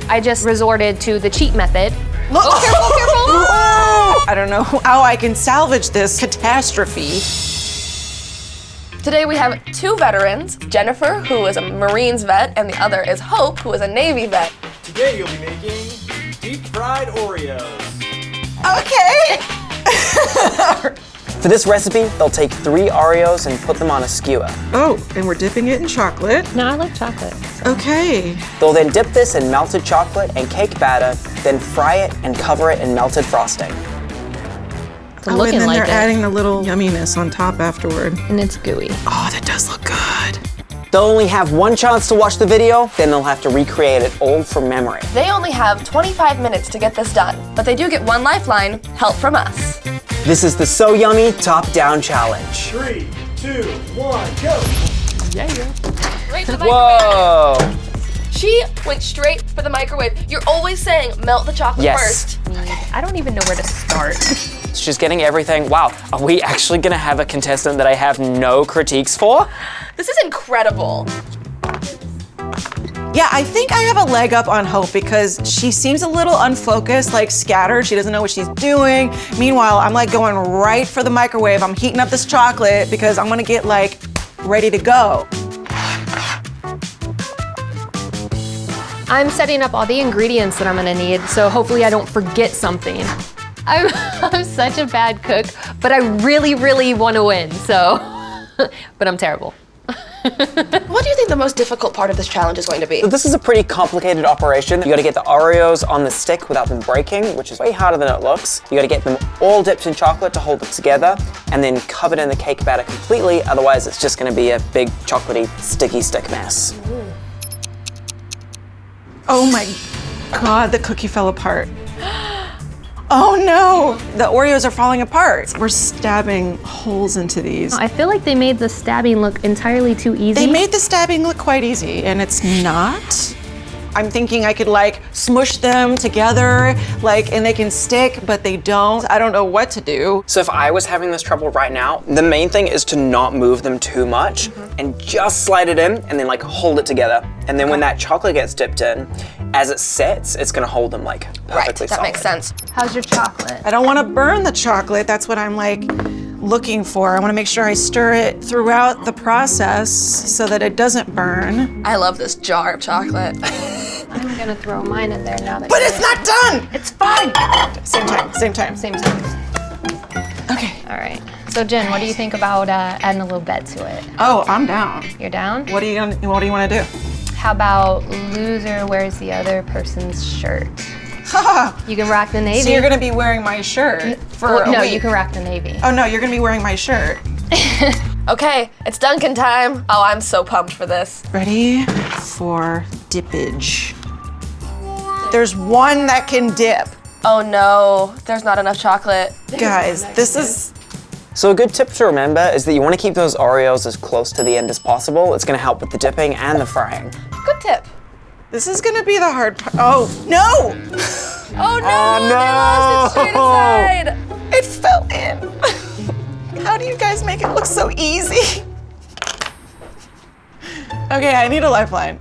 I just resorted to the cheat method. Look, oh, careful, careful! I don't know how I can salvage this catastrophe. Today we have two veterans, Jennifer, who is a Marines vet, and the other is Hope, who is a Navy vet. Today you'll be making deep fried Oreos. Okay. For this recipe, they'll take 3 Oreos and put them on a skewer. Oh, and we're dipping it in chocolate. No, I like chocolate. So. Okay. They'll then dip this in melted chocolate and cake batter, then fry it and cover it in melted frosting. It's and looking then like they're it. adding the little yumminess on top afterward. And it's gooey. Oh, that does look good. They'll only have 1 chance to watch the video, then they'll have to recreate it all from memory. They only have 25 minutes to get this done, but they do get one lifeline, help from us. This is the So Yummy Top-Down Challenge. 3, 2, 1, go! Right to the microwave. Whoa! She went straight for the microwave. You're always saying melt the chocolate Yes. first. I don't even know where to start. She's getting everything. Wow, are we actually gonna have a contestant that I have no critiques for? This is incredible. Yeah, I think I have a leg up on Hope because she seems a little unfocused, like scattered. She doesn't know what she's doing. Meanwhile, I'm like going right for the microwave. I'm heating up this chocolate because I'm gonna get like ready to go. I'm setting up all the ingredients that I'm gonna need, so hopefully I don't forget something. I'm such a bad cook, but I really, really want to win, so, but I'm terrible. What do you think the most difficult part of this challenge is going to be? So this is a pretty complicated operation. You gotta get the Oreos on the stick without them breaking, which is way harder than it looks. You gotta get them all dipped in chocolate to hold it together, and then covered in the cake batter completely, otherwise it's just gonna be a big chocolatey, sticky stick mess. Oh my God, the cookie fell apart. Oh no, the Oreos are falling apart. We're stabbing holes into these. I feel like they made the stabbing look entirely too easy. They made the stabbing look quite easy, and it's not. I'm thinking I could like smush them together, like, and they can stick, but they don't. I don't know what to do. So if I was having this trouble right now, the main thing is to not move them too much and just slide it in and then like hold it together. And then when that chocolate gets dipped in, as it sets, it's gonna hold them like perfectly Right, that solid. makes sense. How's your chocolate? I don't want to burn the chocolate. That's what I'm like looking for. I want to make sure I stir it throughout the process so that it doesn't burn. I love this jar of chocolate. I'm gonna throw mine in there now that But you're it's not done! It's fine! Same time, same time. Same time. Okay. All right. So Jen, what do you think about adding a little bet to it? Oh, I'm down. You're down? What do you want to do? How about loser wears the other person's shirt? Haha. You can rock the navy. So you're gonna be wearing my shirt for a no, week. you can rock the navy. Oh no, you're gonna be wearing my shirt. Okay, it's Dunkin' time. Oh, I'm so pumped for this. Ready for dippage. There's one that can dip. Oh no, there's not enough chocolate. Guys, this is, So a good tip to remember is that you want to keep those Oreos as close to the end as possible. It's going to help with the dipping and the frying. Good tip. this is gonna be the hard part. Oh, no! Oh no, they lost it straight aside. It fell in. How do you guys make it look so easy? Okay, I need a lifeline.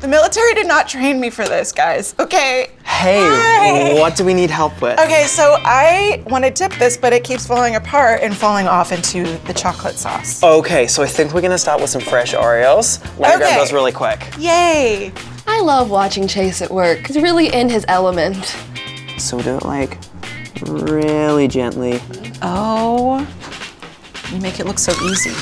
The military did not train me for this, guys. Okay. Hey, Hi. what do we need help with? Okay, so I want to dip this, but it keeps falling apart and falling off into the chocolate sauce. Okay, so I think we're gonna start with some fresh Oreos. Let me grab Okay. those really quick. Yay! I love watching Chase at work. He's really in his element. So do it like really gently. Oh, you make it look so easy.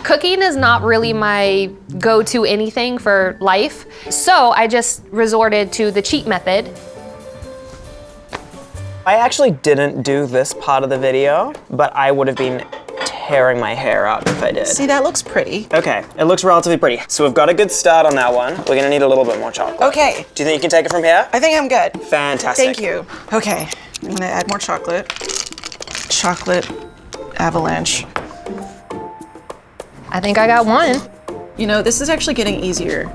Cooking is not really my go-to anything for life, so I just resorted to the cheat method. I actually didn't do this part of the video, but I would have been tearing my hair out if I did. See, that looks pretty. Okay, it looks relatively pretty. So we've got a good start on that one. We're gonna need a little bit more chocolate. Okay, Do you think you can take it from here? I think I'm good. Fantastic. Thank you. Okay, I'm gonna add more chocolate. Chocolate avalanche. I think I got one. You know, this is actually getting easier.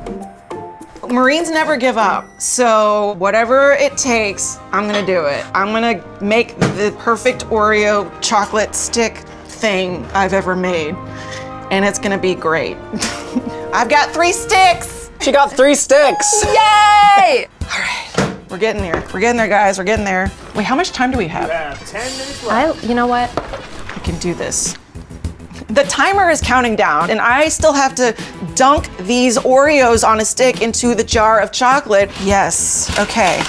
Marines never give up. So whatever it takes, I'm gonna do it. I'm gonna make the perfect Oreo chocolate stick thing I've ever made. And it's gonna be great. I've got 3 sticks. She got 3 sticks. Yay! All right, we're getting there. We're getting there, guys. We're getting there. Wait, how much time do we have? You have 10 minutes left. You know what? I can do this. The timer is counting down, and I still have to dunk these Oreos on a stick into the jar of chocolate. Yes, okay.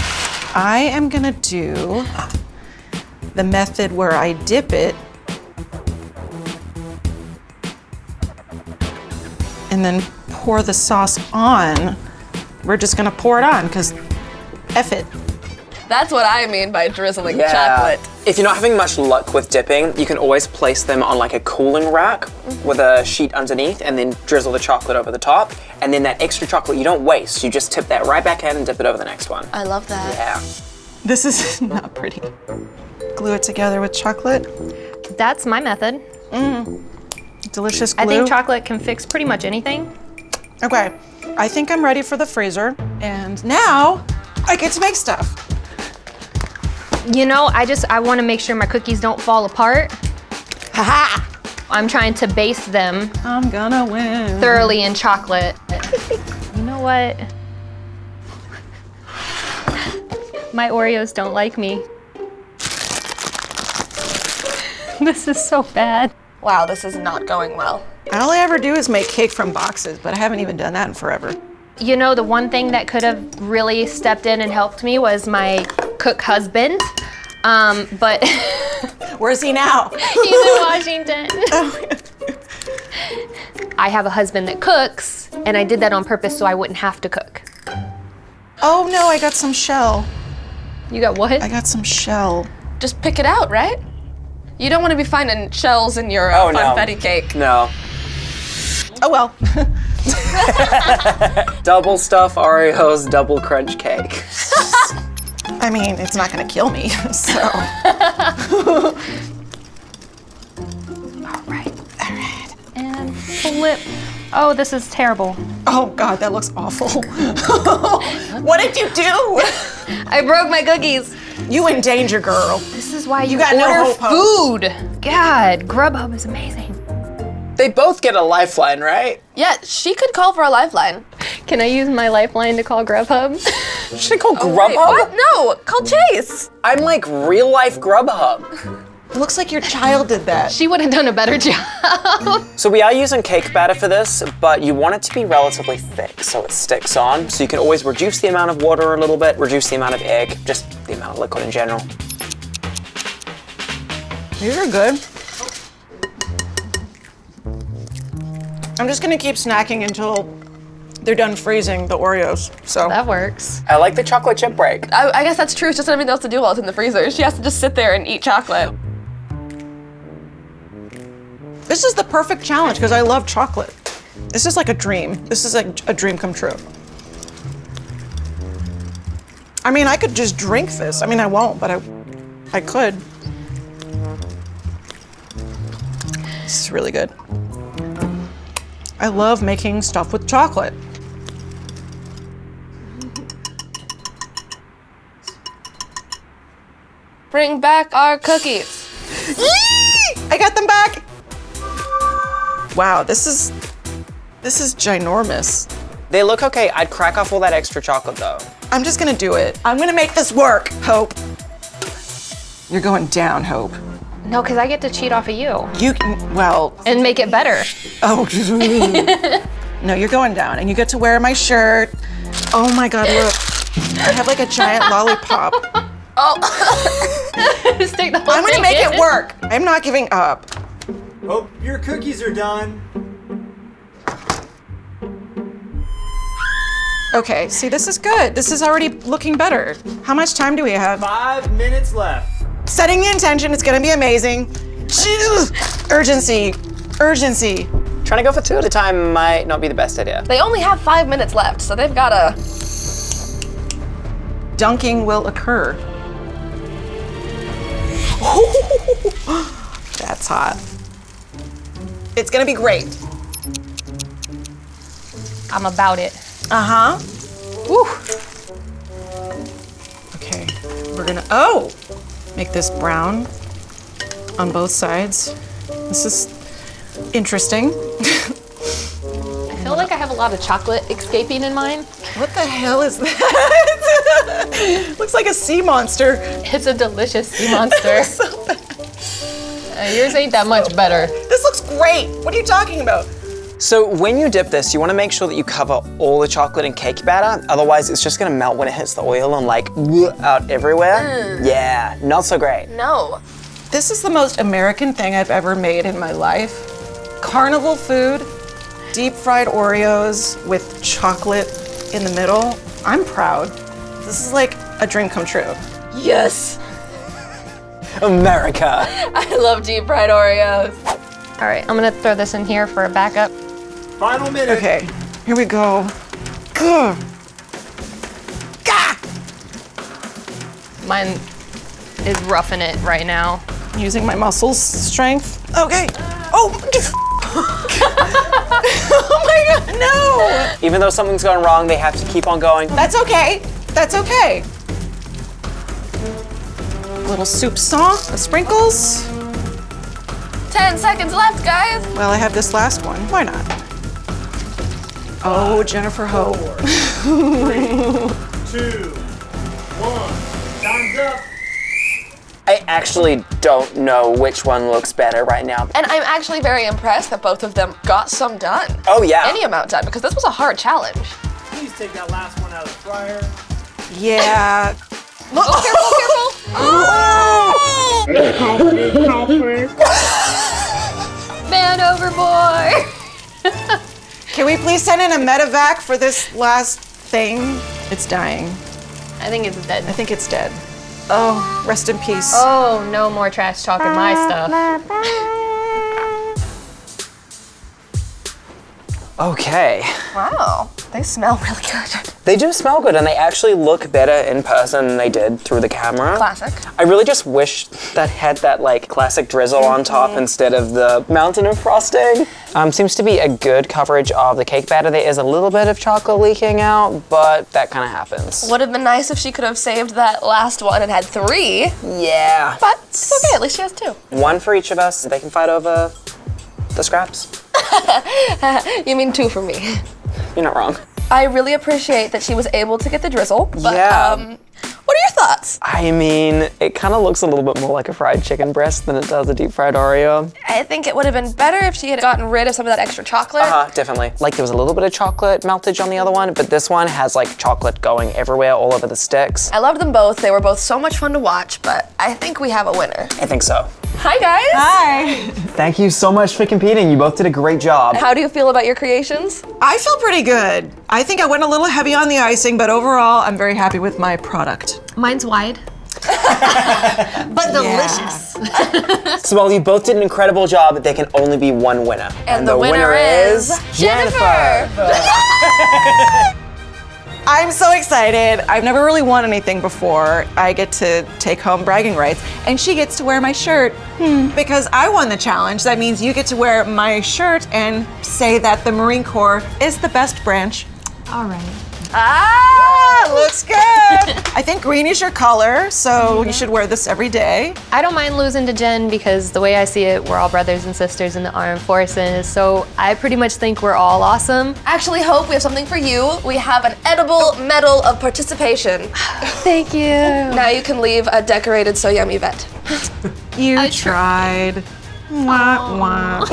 I am gonna do the method where I dip it and then pour the sauce on. We're just gonna pour it on, because F it. That's what I mean by drizzling Yeah. chocolate. If you're not having much luck with dipping, you can always place them on like a cooling rack with a sheet underneath and then drizzle the chocolate over the top. And then that extra chocolate you don't waste. You just tip that right back in and dip it over the next one. I love that. Yeah. This is not pretty. Glue it together with chocolate. That's my method. Delicious glue. I think chocolate can fix pretty much anything. Okay, I think I'm ready for the freezer. And now I get to make stuff. You know, I want to make sure my cookies don't fall apart. Haha! I'm trying to baste them I'm gonna win. thoroughly in chocolate. You know what? My Oreos don't like me. This is so bad. Wow, this is not going well. All I ever do is make cake from boxes, but I haven't even done that in forever. You know, the one thing that could have really stepped in and helped me was my cook husband. But Where's he now? he's in Washington. I have a husband that cooks, and I did that on purpose so I wouldn't have to cook. Oh no, I got some shell. You got what? I got some shell. Just pick it out, right? You don't want to be finding shells in your Oh, no. funfetti cake. No. Oh well. Double stuff Oreos, double crunch cake. I mean, it's not gonna kill me, so. All right. And flip. Oh, this is terrible. Oh God, that looks awful. What did you do? I broke my cookies. You in danger, girl. This is why you got no order hope, Hope. food. God, Grubhub is amazing. They both get a lifeline, right? Yeah, she could call for a lifeline. Can I use my lifeline to call Grubhub? Should I call Grubhub? Wait, what? No, call Chase. I'm like real life Grubhub. It looks like your child did that. She would have done a better job. So we are using cake batter for this, but you want it to be relatively thick so it sticks on. So you can always reduce the amount of water a little bit, reduce the amount of egg, just the amount of liquid in general. These are good. I'm just gonna keep snacking until they're done freezing the Oreos, so. That works. I like the chocolate chip break. I guess that's true. It's just everything else to do while it's in the freezer. She has to just sit there and eat chocolate. This is the perfect challenge because I love chocolate. This is like a dream. This is like a dream come true. I mean, I could just drink this. I mean, I won't, but I could. This is really good. I love making stuff with chocolate. Bring back our cookies. Yee! I got them back. Wow, this is ginormous. They look okay. I'd crack off all that extra chocolate though. I'm just gonna do it. I'm gonna make this work, Hope. You're going down, Hope. No, because I get to cheat off of you You can, well, and make it better. oh. No, you're going down and you get to wear my shirt. Oh my God, look. I have like a giant lollipop. Stick the whole I'm gonna thing make in. it work. I'm not giving up. Hope your cookies are done. Okay, see, this is good. This is already looking better. How much time do we have? 5 minutes left. Setting the intention, it's gonna be amazing. Urgency, urgency. Trying to go for 2 at a time might not be the best idea. They only have 5 minutes left, so they've gotta. Dunking will occur. That's hot. It's gonna be great. I'm about it. Uh-huh. Woo. Okay, we're gonna, make this brown on both sides. This is interesting. I feel like I have a lot of chocolate escaping in mine. What the hell is that? Looks like a sea monster. It's a delicious sea monster. Yours ain't that much better. This looks great. What are you talking about? So when you dip this, you want to make sure that you cover all the chocolate in cake batter. Otherwise, it's just going to melt when it hits the oil and like out everywhere. Yeah, not so great. No. This is the most American thing I've ever made in my life. Carnival food, deep fried Oreos with chocolate in the middle. I'm proud. This is like a dream come true. Yes. America. I love deep fried Oreos. All right, I'm gonna throw this in here for a backup. Final minute. Okay, here we go. Gah. Gah. Mine is roughing it right now. Using my muscles strength. Okay. Oh, oh my God, no. Even though something's going wrong, they have to keep on going. That's okay. That's okay. Little soup sauce, sprinkles. 10 seconds left, guys. Well, I have this last one. Why not? Oh, Jennifer Hope. 2, 1. Time's up. I actually don't know which one looks better right now. And I'm actually very impressed that both of them got some done. Oh yeah. Any amount done, because this was a hard challenge. Please take that last one out of the fryer. Yeah. Look. Oh, careful, careful. Man overboard! Can we please send in a medevac for this last thing? It's dying. I think it's dead. I think it's dead. Oh, rest in peace. Oh, no more trash talk in my stuff. Okay. Wow, they smell really good. They do smell good and they actually look better in person than they did through the camera. Classic. I really just wish that had that like classic drizzle on top instead of the mountain of frosting. Seems to be a good coverage of the cake batter. There is a little bit of chocolate leaking out, but that kind of happens. Would have been nice if she could have saved that last one and had 3, Yeah. but it's okay, at least she has 2. One for each of us. They can fight over the scraps. You mean 2 for me. You're not wrong. I really appreciate that she was able to get the drizzle, but Yeah. what are your thoughts? I mean, it kind of looks a little bit more like a fried chicken breast than it does a deep fried Oreo. I think it would have been better if she had gotten rid of some of that extra chocolate. Definitely. Like there was a little bit of chocolate meltage on the other one, but this one has like chocolate going everywhere, all over the sticks. I loved them both. They were both so much fun to watch, but I think we have a winner. I think so. Hi, guys. Hi. Thank you so much for competing. You both did a great job. How do you feel about your creations? I feel pretty good. I think I went a little heavy on the icing, but overall, I'm very happy with my product. Mine's wide. But delicious. So while you both did an incredible job, there can only be one winner. And the winner is Jennifer. I'm so excited. I've never really won anything before. I get to take home bragging rights, and she gets to wear my shirt. Because I won the challenge, that means you get to wear my shirt and say that the Marine Corps is the best branch. All right. Ah, looks good. I think green is your color, so you should wear this every day. I don't mind losing to Jen because the way I see it, we're all brothers and sisters in the armed forces, so I pretty much think we're all awesome. Actually, Hope, we have something for you. We have an edible medal of participation. Thank you. Now you can leave a decorated So Yummy vet. You tried. Wah, wah.